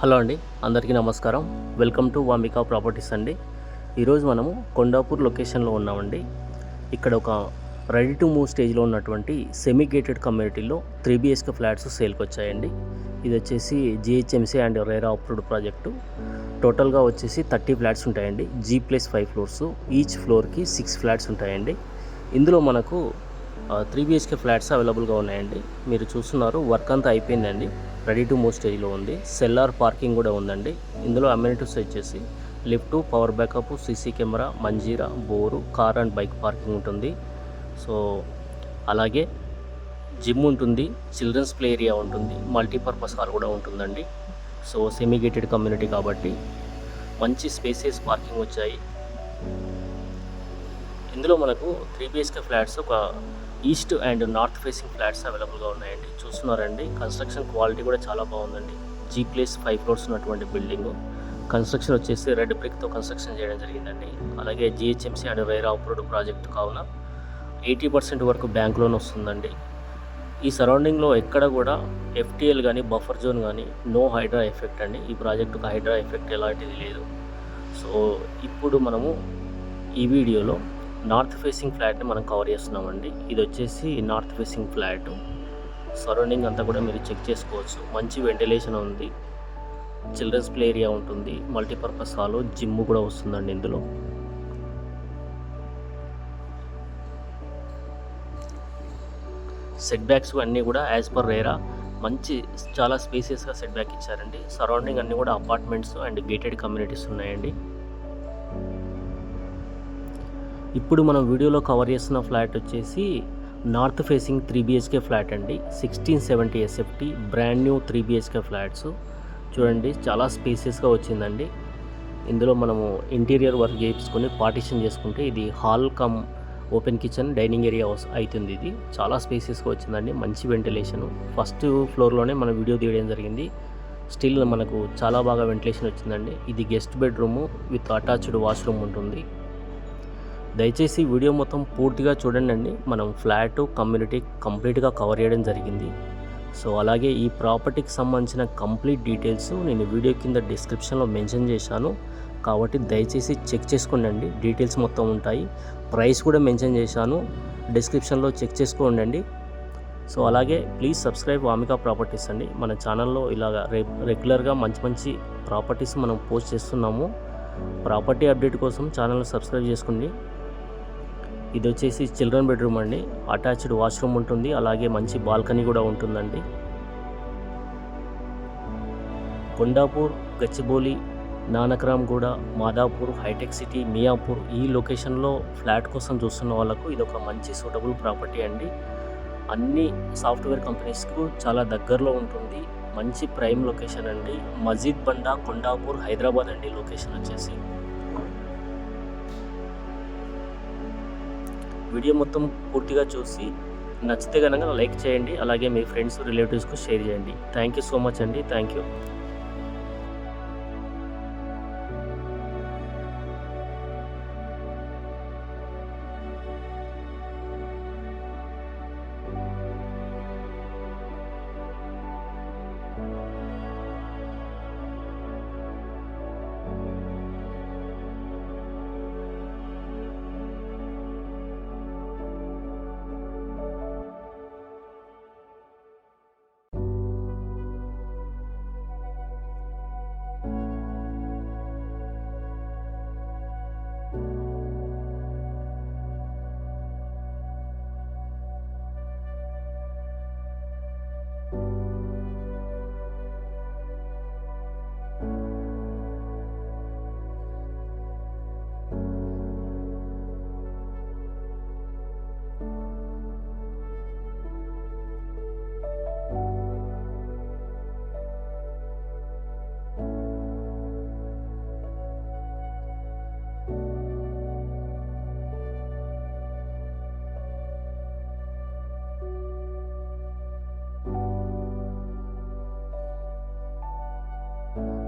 Hello అండి, అందరికీ నమస్కారం. వెల్కమ్ టు వాంబికా ప్రాపర్టీస్ అండి. ఈరోజు మనము కొండాపూర్ లొకేషన్లో ఉన్నామండి. ఇక్కడ ఒక రెడీ టు మూవ్ స్టేజ్లో ఉన్నటువంటి సెమీ గేటెడ్ కమ్యూనిటీలో 3 BHK ఫ్లాట్స్ సేల్కి వచ్చాయండి. ఇది వచ్చేసి GHMC and RERA approved project. టోటల్గా వచ్చేసి 30 ఫ్లాట్స్ ఉంటాయండి. G+5 ఫ్లోర్స్, ఈచ్ ఫ్లోర్కి 6 ఫ్లాట్స్ ఉంటాయండి. ఇందులో మనకు 3 BHK ఫ్లాట్స్ అవైలబుల్గా ఉన్నాయండి. మీరు చూస్తున్నారు, వర్క్ అంతా అయిపోయిందండి, రెడీ టు మూవ్ స్టేజ్లో ఉంది. సెల్లార్ పార్కింగ్ కూడా ఉందండి. ఇందులో అమ్యూనిటీస్ వచ్చేసి lift, power backup, CC camera, Manjeera, bore, car and bike parking ఉంటుంది. సో అలాగే జిమ్ ఉంటుంది, చిల్డ్రన్స్ ప్లే ఏరియా ఉంటుంది, మల్టీపర్పస్ హాల్ కూడా ఉంటుందండి. సో సెమీ గేటెడ్ కమ్యూనిటీ కాబట్టి మంచి స్పేసెస్ పార్కింగ్ వచ్చాయి. ఇందులో మనకు 3 BHK ఫ్లాట్స్ ఒక east and north facing flats అవైలబుల్గా ఉన్నాయండి. చూస్తున్నారండి, కన్స్ట్రక్షన్ క్వాలిటీ కూడా చాలా బాగుందండి. G+5 ఫ్లోర్స్ ఉన్నటువంటి బిల్డింగ్. కన్స్ట్రక్షన్ వచ్చేసి రెడ్ బ్రిక్తో కన్స్ట్రక్షన్ చేయడం జరిగిందండి. అలాగే GHMC and RERA approved project కావున 80% వరకు బ్యాంక్ లోన్ వస్తుందండి. ఈ సరౌండింగ్లో ఎక్కడ కూడా FTL కానీ బఫర్ జోన్ కానీ నో హైడ్రా ఎఫెక్ట్ అండి. ఈ ప్రాజెక్టుకు హైడ్రా ఎఫెక్ట్ ఎలాంటిది లేదు. సో ఇప్పుడు మనము ఈ వీడియోలో నార్త్ ఫేసింగ్ ఫ్లాట్ని మనం కవర్ చేస్తున్నామండి. ఇది వచ్చేసి నార్త్ ఫేసింగ్ ఫ్లాట్. సరౌండింగ్ అంతా కూడా మీరు చెక్ చేసుకోవచ్చు. మంచి వెంటిలేషన్ ఉంది, చిల్డ్రన్స్ ప్లే ఏరియా ఉంటుంది, మల్టీపర్పస్ హాల్, జిమ్ కూడా వస్తుందండి. ఇందులో సెట్ బ్యాక్స్ అన్నీ కూడా యాజ్ పర్ రేరా మంచి చాలా స్పేసియస్గా సెట్ బ్యాక్ ఇచ్చారండి. సరౌండింగ్ అన్నీ కూడా అపార్ట్మెంట్స్ అండ్ గేటెడ్ కమ్యూనిటీస్ ఉన్నాయండి. ఇప్పుడు మనం వీడియోలో కవర్ చేస్తున్న ఫ్లాట్ వచ్చేసి నార్త్ ఫేసింగ్ 3 BHK ఫ్లాట్ అండి. 1670 SFT brand new 3 BHK flats. చూడండి, చాలా స్పేసియస్గా వచ్చిందండి. ఇందులో మనము ఇంటీరియర్ వర్క్ చేయించుకొని పార్టీషన్ చేసుకుంటే ఇది hall come open kitchen dining area అవుతుంది. ఇది చాలా స్పేసియస్గా వచ్చిందండి, మంచి వెంటిలేషన్. ఫస్ట్ ఫ్లోర్లోనే మనం వీడియో తీయడం జరిగింది. స్టిల్ మనకు చాలా బాగా వెంటిలేషన్ వచ్చిందండి. ఇది guest bedroom with attached washroom ఉంటుంది. దయచేసి వీడియో మొత్తం పూర్తిగా చూడండి. మనం ఫ్లాట్ కమ్యూనిటీ కంప్లీట్గా కవర్ చేయడం జరిగింది. సో అలాగే ఈ ప్రాపర్టీకి సంబంధించిన కంప్లీట్ డీటెయిల్స్ నేను వీడియో కింద డిస్క్రిప్షన్లో మెన్షన్ చేశాను కాబట్టి దయచేసి చెక్ చేసుకోండి. డీటెయిల్స్ మొత్తం ఉంటాయి. ప్రైస్ కూడా మెన్షన్ చేశాను, డిస్క్రిప్షన్లో చెక్ చేసుకోండి. సో అలాగే ప్లీజ్ సబ్స్క్రైబ్ వామికా ప్రాపర్టీస్ అండి. మన ఛానల్లో ఇలాగా రెగ్యులర్గా మంచి మంచి ప్రాపర్టీస్ మనం పోస్ట్ చేస్తున్నాము. ప్రాపర్టీ అప్డేట్ కోసం ఛానల్ సబ్స్క్రైబ్ చేసుకోండి. ఇది వచ్చేసి చిల్డ్రన్ బెడ్రూమ్ అండి. అటాచ్డ్ వాష్రూమ్ ఉంటుంది, అలాగే మంచి బాల్కనీ కూడా ఉంటుందండి. కొండాపూర్, గచ్చిబౌలి, నానక్రామ్గూడ, మాదాపూర్, హైటెక్ సిటీ, మియాపూర్ ఈ లొకేషన్లో ఫ్లాట్ కోసం చూస్తున్న వాళ్ళకు ఇది ఒక మంచి సూటబుల్ ప్రాపర్టీ అండి. అన్ని సాఫ్ట్వేర్ కంపెనీస్కు చాలా దగ్గరలో ఉంటుంది. మంచి ప్రైమ్ లొకేషన్ అండి. మజీద్ బండా, కొండాపూర్, హైదరాబాద్ అండి లొకేషన్ వచ్చేసి. వీడియో మొత్తం పూర్తిగా చూసి నచ్చితే కనుక లైక్ చేయండి, అలాగే మీ ఫ్రెండ్స్ రిలేటివ్స్కు షేర్ చేయండి. థ్యాంక్ యూ సో మచ్ అండి. Thank you. you